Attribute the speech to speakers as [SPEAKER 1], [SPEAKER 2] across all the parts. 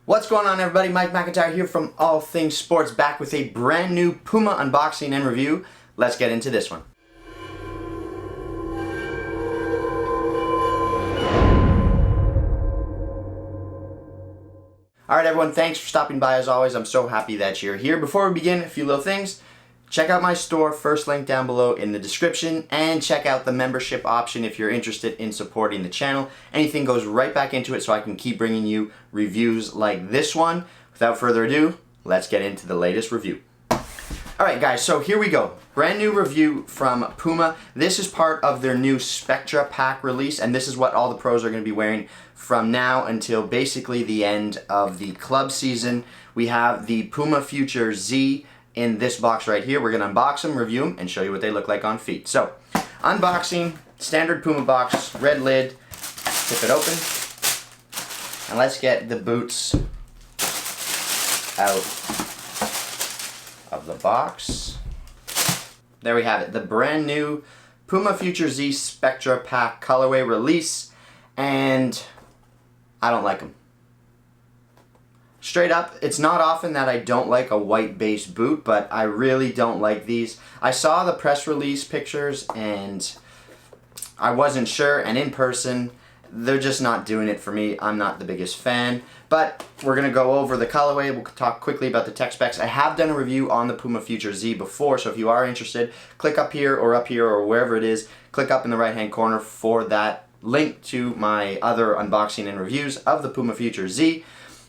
[SPEAKER 1] What's going on, everybody? Mike McIntyre here from All Things Sports, back with a brand new Puma unboxing and review. Let's get into this one. Alright everyone, thanks for stopping by as always. I'm so happy that you're here. Before we begin, a few little things. Check out my store, first link down below in the description, and check out the membership option if you're interested in supporting the channel. Anything goes right back into it so I can keep bringing you reviews like this one. Without further ado, let's get into the latest review. Alright guys, so here we go. Brand new review from Puma. This is part of their new Spectra Pack release, and this is what all the pros are going to be wearing from now until basically the end of the club season. We have the Puma Future Z in this box right here. We're going to unbox them, review them, and show you what they look like on feet. So, unboxing, standard Puma box, red lid, tip it open, and let's get the boots out of the box. There we have it, the brand new Puma Future Z Spectra Pack colorway release, and I don't like them. Straight up, it's not often that I don't like a white base boot, but I really don't like these. I saw the press release pictures and I wasn't sure, and in person, they're just not doing it for me. I'm not the biggest fan, but we're going to go over the colorway. We'll talk quickly about the tech specs. I have done a review on the Puma Future Z before, so if you are interested, click up here or wherever it is. Click up in the right hand corner for that link to my other unboxing and reviews of the Puma Future Z.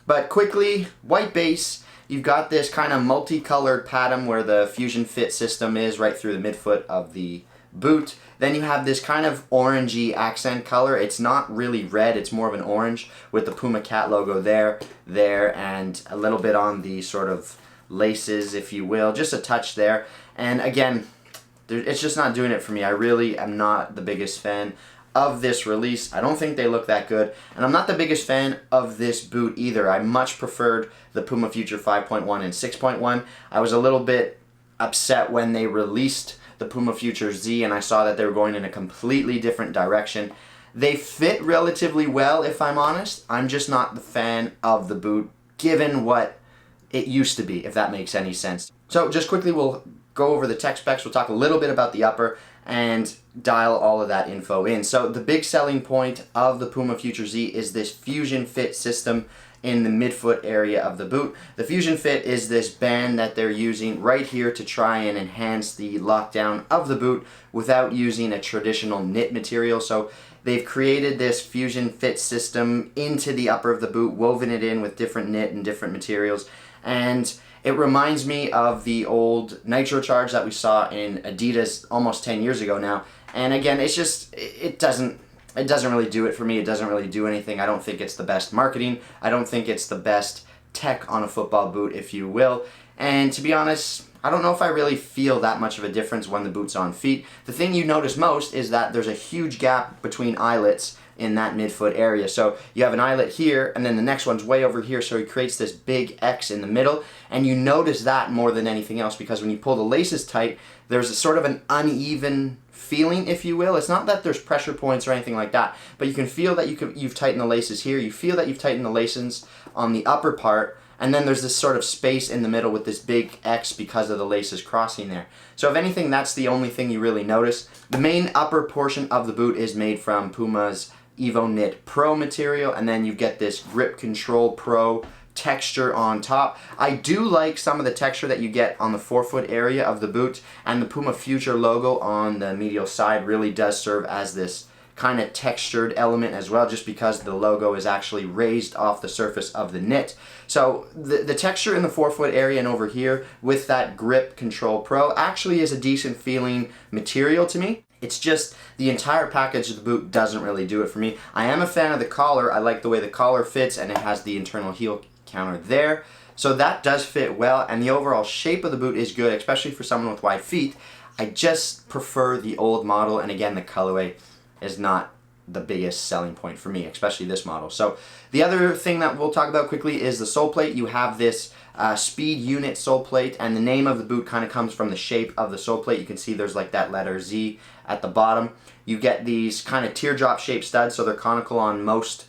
[SPEAKER 1] But quickly, white base, you've got this kind of multicolored pattern where the fusionfit system is right through the midfoot of the boot. Then you have this kind of orangey accent color. It's not really red, it's more of an orange with the Puma cat logo there, and a little bit on the sort of laces, if you will, just a touch there. And again, it's just not doing it for me. I really am not the biggest fan of this release. I don't think they look that good, and I'm not the biggest fan of this boot either. I much preferred the Puma Future 5.1 and 6.1. I was a little bit upset when they released the Puma Future Z and I saw that they were going in a completely different direction. They fit relatively well, if I'm honest. I'm just not the fan of the boot given what it used to be, if that makes any sense. So just quickly, we'll go over the tech specs. We'll talk a little bit about the upper and dial all of that info in. So the big selling point of the Puma Future Z is this fusion fit system in the midfoot area of the boot. The fusion fit is this band that they're using right here to try and enhance the lockdown of the boot without using a traditional knit material. So they've created this fusion fit system into the upper of the boot, woven it in with different knit and different materials, and it reminds me of the old Nitro Charge that we saw in Adidas almost 10 years ago now. And again, it's just, it doesn't really do it for me. It doesn't really do anything. I don't think it's the best marketing. I don't think it's the best tech on a football boot, if you will. And to be honest, I don't know if I really feel that much of a difference when the boot's on feet. The thing you notice most is that there's a huge gap between eyelets in that midfoot area. So you have an eyelet here, and then the next one's way over here, so he creates this big X in the middle, and you notice that more than anything else because when you pull the laces tight, there's a sort of an uneven feeling, if you will. It's not that there's pressure points or anything like that, but you can feel that you've tightened the laces here, you feel that you've tightened the laces on the upper part, and then there's this sort of space in the middle with this big X because of the laces crossing there. So if anything, that's the only thing you really notice. The main upper portion of the boot is made from Puma's Evo Knit Pro material, and then you get this Grip Control Pro texture on top. I do like some of the texture that you get on the forefoot area of the boot, and the Puma Future logo on the medial side really does serve as this kind of textured element as well, just because the logo is actually raised off the surface of the knit. So the texture in the forefoot area and over here with that Grip Control Pro actually is a decent feeling material to me. It's just the entire package of the boot doesn't really do it for me. I am a fan of the collar. I like the way the collar fits, and it has the internal heel counter there. So that does fit well, and the overall shape of the boot is good, especially for someone with wide feet. I just prefer the old model, and again, the colorway is not the biggest selling point for me, especially this model. So the other thing that we'll talk about quickly is the sole plate. You have this speed unit sole plate, and the name of the boot kind of comes from the shape of the sole plate. You can see there's like that letter Z at the bottom. You get these kind of teardrop shaped studs, so they're conical on most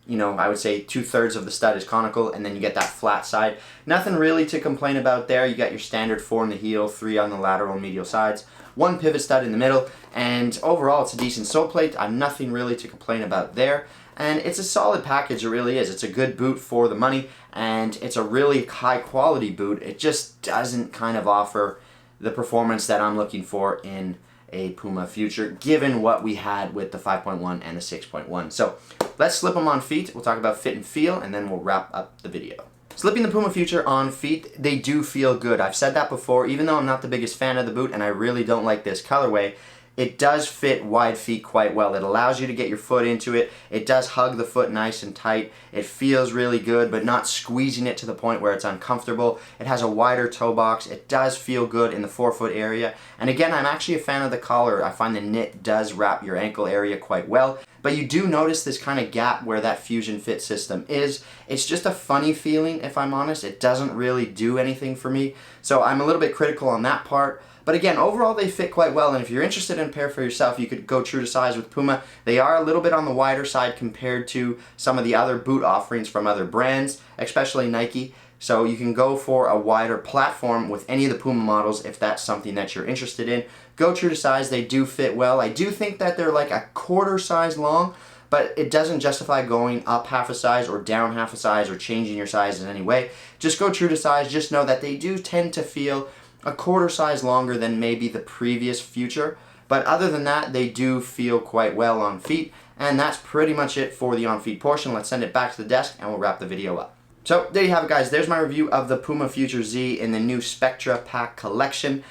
[SPEAKER 1] you know, I would say 2/3 of the stud is conical, and then you get that flat side. Nothing really to complain about there. You got your standard 4 in the heel, 3 on the lateral and medial sides, 1 pivot stud in the middle, and overall it's a decent sole plate. I've nothing really to complain about there. And it's a solid package, it really is. It's a good boot for the money, and it's a really high quality boot. It just doesn't kind of offer the performance that I'm looking for in a Puma Future, given what we had with the 5.1 and the 6.1. So let's slip them on feet. We'll talk about fit and feel, and then we'll wrap up the video. Slipping the Puma Future on feet, they do feel good. I've said that before, even though I'm not the biggest fan of the boot and I really don't like this colorway, it does fit wide feet quite well. It allows you to get your foot into it. It does hug the foot nice and tight. It feels really good, but not squeezing it to the point where it's uncomfortable. It has a wider toe box. It does feel good in the forefoot area. And again, I'm actually a fan of the collar. I find the knit does wrap your ankle area quite well. But you do notice this kind of gap where that fusion fit system is. It's just a funny feeling, if I'm honest. It doesn't really do anything for me. So I'm a little bit critical on that part. But again, overall they fit quite well, and if you're interested in a pair for yourself, you could go true to size with Puma. They are a little bit on the wider side compared to some of the other boot offerings from other brands, especially Nike. So you can go for a wider platform with any of the Puma models if that's something that you're interested in. Go true to size, they do fit well. I do think that they're like a quarter size long, but it doesn't justify going up half a size or down half a size or changing your size in any way. Just go true to size. Just know that they do tend to feel a quarter size longer than maybe the previous Future, but other than that they do feel quite well on feet. And that's pretty much it for the on feet portion. Let's send it back to the desk and we'll wrap the video up. So there you have it, guys. There's my review of the Puma Future Z in the new Spectra Pack collection.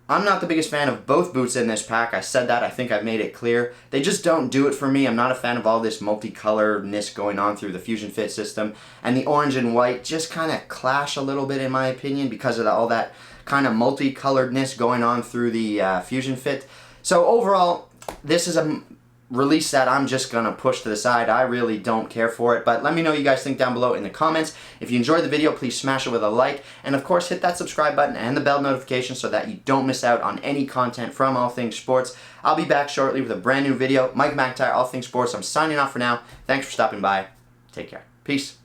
[SPEAKER 1] I'm not the biggest fan of both boots in this pack. I said that. I think I've made it clear. They just don't do it for me. I'm not a fan of all this multicoloredness going on through the fusion fit system. And the orange and white just kind of clash a little bit in my opinion because of all that kind of multicoloredness going on through the fusion fit. So overall, this is a release that I'm just gonna push to the side. I really don't care for it, but let me know what you guys think down below in the comments. If you enjoyed the video, please smash it with a like, and of course hit that subscribe button and the bell notification so that you don't miss out on any content from All Things Sports. I'll be back shortly with a brand new video. Mike McIntyre, All Things Sports. I'm signing off for now. Thanks for stopping by. Take care. Peace.